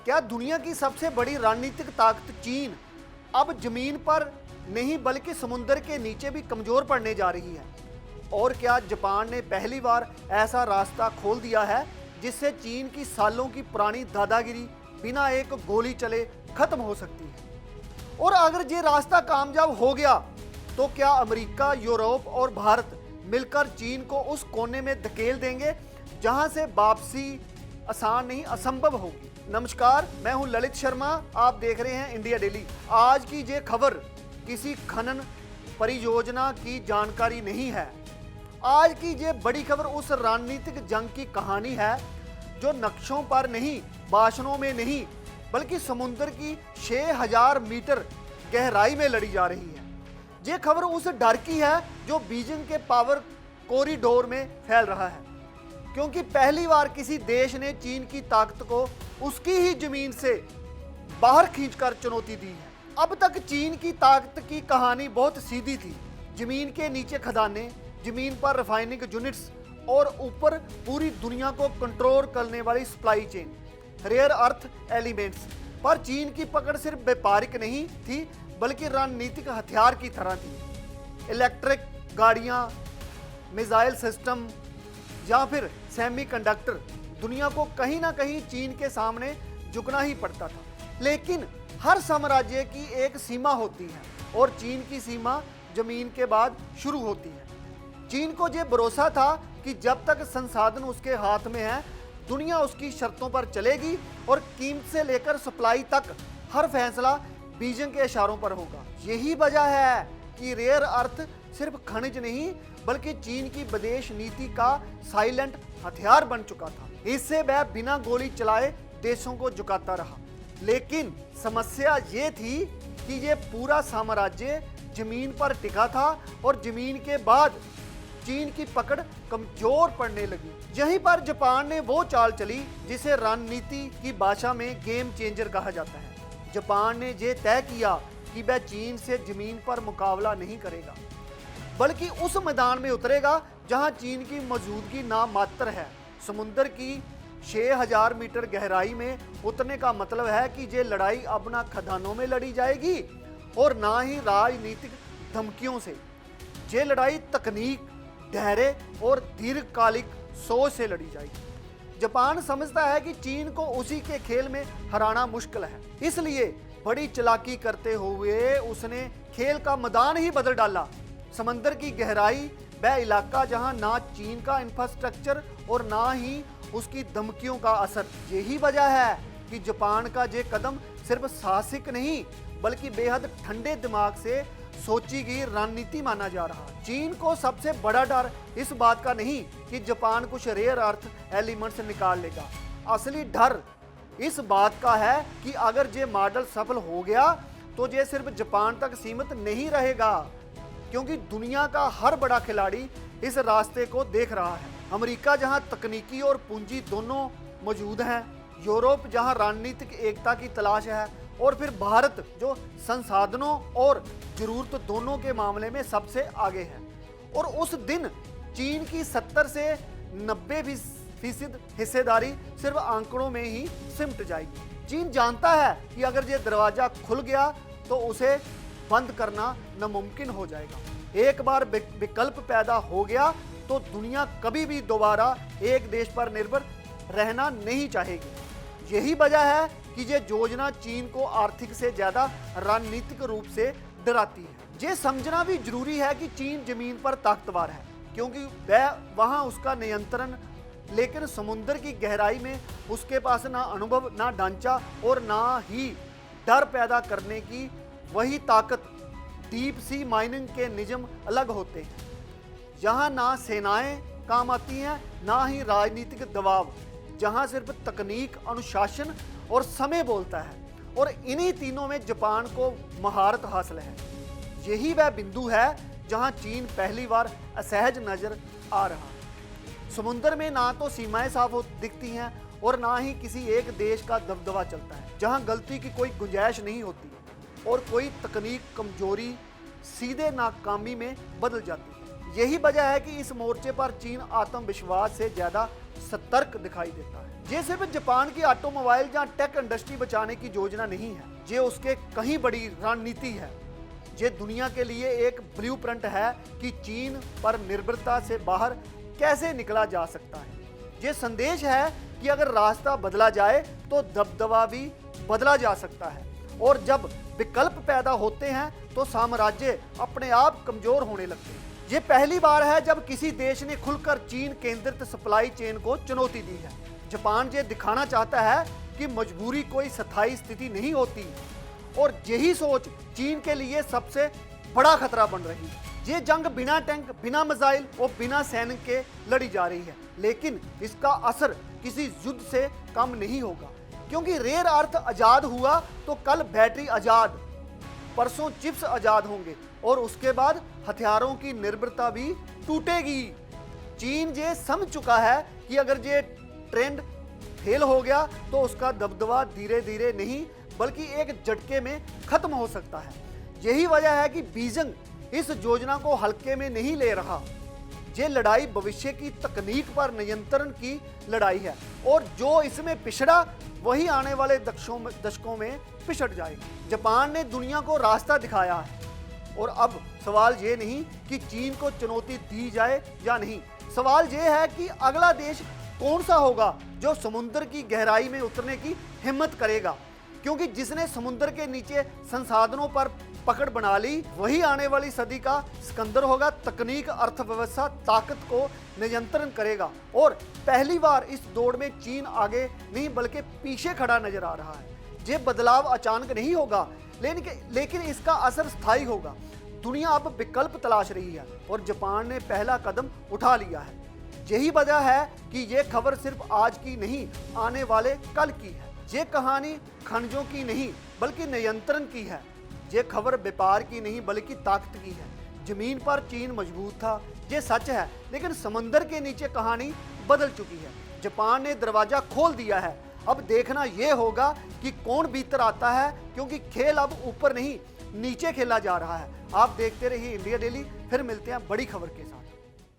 क्या दुनिया की सबसे बड़ी रणनीतिक ताकत चीन अब जमीन पर नहीं बल्कि समुद्र के नीचे भी कमजोर पड़ने जा रही है? और क्या जापान ने पहली बार ऐसा रास्ता खोल दिया है जिससे चीन की सालों की पुरानी दादागिरी बिना एक गोली चले खत्म हो सकती है? और अगर ये रास्ता कामयाब हो गया तो क्या अमेरिका, यूरोप और भारत मिलकर चीन को उस कोने में धकेल देंगे जहां से वापसी आसान नहीं असंभव होगी? नमस्कार, मैं हूं ललित शर्मा, आप देख रहे हैं इंडिया डेली। आज की ये खबर किसी खनन परियोजना की जानकारी नहीं है। आज की ये बड़ी खबर उस रणनीतिक जंग की कहानी है जो नक्शों पर नहीं, भाषणों में नहीं, बल्कि समुद्र की 6000 मीटर गहराई में लड़ी जा रही है। ये खबर उस डर की है जो बीजिंग के पावर कॉरिडोर में फैल रहा है, क्योंकि पहली बार किसी देश ने चीन की ताकत को उसकी ही जमीन से बाहर खींचकर चुनौती दी है। अब तक चीन की ताकत की कहानी बहुत सीधी थी। जमीन के नीचे खदाने, जमीन पर रिफाइनिंग यूनिट्स और ऊपर पूरी दुनिया को कंट्रोल करने वाली supply chain, rare earth elements. पर चीन की पकड़ सिर्फ व्यापारिक नहीं थी बल्कि रणनीतिक हथियार की तरह थी। इलेक्ट्रिक गाड़ियां, मिसाइल सिस्टम या फिर सेमीकंडक्टर, दुनिया को कहीं ना कहीं चीन के सामने झुकना ही पड़ता था। लेकिन हर साम्राज्य की एक सीमा होती है और चीन की सीमा जमीन के बाद शुरू होती है। चीन को यह भरोसा था कि जब तक संसाधन उसके हाथ में है, दुनिया उसकी शर्तों पर चलेगी और कीमत से लेकर सप्लाई तक हर फैसला बीजिंग के इशारों पर होगा। यही वजह है कि रेयर अर्थ सिर्फ खनिज नहीं बल्कि चीन की विदेश नीति का साइलेंट हथियार बन चुका था। इससे वह बिना गोली चलाए देशों को झुकाता रहा। लेकिन समस्या ये थी कि ये पूरा साम्राज्य जमीन पर टिका था और जमीन के बाद चीन की पकड़ कमजोर पड़ने लगी। यहीं पर जापान ने वो चाल चली जिसे रणनीति की भाषा में गेम चेंजर कहा जाता है। जापान ने ये तय किया कि वह चीन से जमीन पर मुकाबला नहीं करेगा, बल्कि उस मैदान में उतरेगा जहां चीन की मौजूदगी नामात्र है। समुद्र की 6000 मीटर गहराई में उतरने का मतलब है कि ये लड़ाई अब ना खदानों में लड़ी जाएगी और ना ही राजनीतिक धमकियों से। ये लड़ाई तकनीक, धैर्य और दीर्घकालिक सोच से लड़ी जाएगी। जापान समझता है कि चीन को उसी के खेल में हराना मुश्किल है, इसलिए बड़ी चालाकी करते हुए उसने खेल का मैदान ही बदल डाला। समंदर की गहराई, वह इलाका जहां ना चीन का इंफ्रास्ट्रक्चर और ना ही उसकी धमकियों का असर। यही वजह है कि जापान का ये कदम सिर्फ साहसिक नहीं बल्कि बेहद ठंडे दिमाग से सोची गई रणनीति माना जा रहा। चीन को सबसे बड़ा डर इस बात का नहीं कि जापान कुछ रेयर अर्थ एलिमेंट्स निकाल लेगा। असली डर इस बात का है कि अगर ये मॉडल सफल हो गया तो ये सिर्फ जापान तक सीमित नहीं रहेगा, क्योंकि दुनिया का हर बड़ा खिलाड़ी इस रास्ते को देख रहा है। अमेरिका जहां तकनीकी और पूंजी दोनों मौजूद हैं, यूरोप जहां रणनीतिक एकता की तलाश है, और फिर भारत जो संसाधनों और जरूरत दोनों के मामले में सबसे आगे है। और उस दिन चीन की 70 से 90% हिस्सेदारी सिर्फ आंकड़ों में ही सिमट जाएगी। चीन जानता है कि अगर ये दरवाजा खुल गया तो उसे बंद करना नामुमकिन हो जाएगा। एक बार विकल्प पैदा हो गया तो दुनिया कभी भी दोबारा एक देश पर निर्भर रहना नहीं चाहेगी। यही वजह है कि ये योजना चीन को आर्थिक से ज्यादा रणनीतिक रूप से डराती है। ये समझना भी जरूरी है कि चीन जमीन पर ताकतवर है क्योंकि वह वहां उसका नियंत्रण, लेकिन समुद्र की गहराई में उसके पास ना अनुभव, ना ढांचा और ना ही डर पैदा करने की वही ताकत। डीप सी माइनिंग के नियम अलग होते हैं, जहां ना सेनाएं काम आती हैं ना ही राजनीतिक दबाव, जहां सिर्फ तकनीक, अनुशासन और समय बोलता है। और इन्हीं तीनों में जापान को महारत हासिल है। यही वह बिंदु है जहां चीन पहली बार असहज नजर आ रहा। समुद्र में ना तो सीमाएं साफ दिखती हैं और ना ही किसी एक देश का दबदबा चलता है, जहां गलती की कोई गुंजाइश नहीं होती और कोई तकनीक कमजोरी सीधे नाकामी में बदल जाती है। यही वजह है कि इस मोर्चे पर चीन आत्मविश्वास से ज्यादा सतर्क दिखाई देता है। ये सिर्फ जापान की ऑटोमोबाइल या टेक इंडस्ट्री बचाने की योजना नहीं है, ये उसके कहीं बड़ी रणनीति है। ये दुनिया के लिए एक ब्लूप्रिंट है कि चीन पर निर्भरता से बाहर कैसे निकला जा सकता है। ये संदेश है कि अगर रास्ता बदला जाए तो दबदबा भी बदला जा सकता है, और जब विकल्प पैदा होते हैं तो साम्राज्य अपने आप कमजोर होने लगते हैं। ये पहली बार है जब किसी देश ने खुलकर चीन केंद्रित सप्लाई चेन को चुनौती दी है। जापान ये दिखाना चाहता है कि मजबूरी कोई स्थायी स्थिति नहीं होती, और यही सोच चीन के लिए सबसे बड़ा खतरा बन रही है। ये जंग बिना टैंक, बिना मिसाइल और बिना सैनिक के लड़ी जा रही है, लेकिन इसका असर किसी युद्ध से कम नहीं होगा, क्योंकि रेयर अर्थ आजाद हुआ तो कल बैटरी आजाद, परसों चिप्स आजाद होंगे, और उसके बाद हथियारों की निर्भरता भी टूटेगी। चीन ये समझ चुका है कि अगर ये ट्रेंड फेल हो गया तो उसका दबदबा धीरे धीरे नहीं बल्कि एक झटके में खत्म हो सकता है। यही वजह है कि बीजिंग इस योजना को हल्के में नहीं ले रहा। ये लड़ाई भविष्य की तकनीक पर नियंत्रण की लड़ाई है, और जो इसमें पिछड़ा वही आने वाले दशकों में पिछड़ जाएगा। जापान ने दुनिया को रास्ता दिखाया है, और अब सवाल ये नहीं कि चीन को चुनौती दी जाए या नहीं, सवाल ये है कि अगला देश कौन सा होगा जो समुद्र की गहराई में उतरने की हिम्मत करेगा, क्योंकि जिसने समुद्र के नीचे संसाधनों पर पकड़ बना ली वही आने वाली सदी का सिकंदर होगा। तकनीक, अर्थव्यवस्था, ताकत को नियंत्रण करेगा, और पहली बार इस दौड़ में चीन आगे नहीं बल्कि पीछे खड़ा नजर आ रहा है। ये बदलाव अचानक नहीं होगा, लेकिन इसका असर स्थायी होगा। दुनिया अब विकल्प तलाश रही है, और जापान ने पहला कदम उठा लिया है। यही वजह है कि ये खबर सिर्फ आज की नहीं, आने वाले कल की है। ये कहानी खनिजों की नहीं बल्कि नियंत्रण की है। ये खबर व्यापार की नहीं बल्कि ताकत की है। जमीन पर चीन मजबूत था, ये सच है, लेकिन समंदर के नीचे कहानी बदल चुकी है। जापान ने दरवाजा खोल दिया है, अब देखना यह होगा कि कौन भीतर आता है, क्योंकि खेल अब ऊपर नहीं नीचे खेला जा रहा है। आप देखते रहिए इंडिया डेली, फिर मिलते हैं बड़ी खबर के साथ।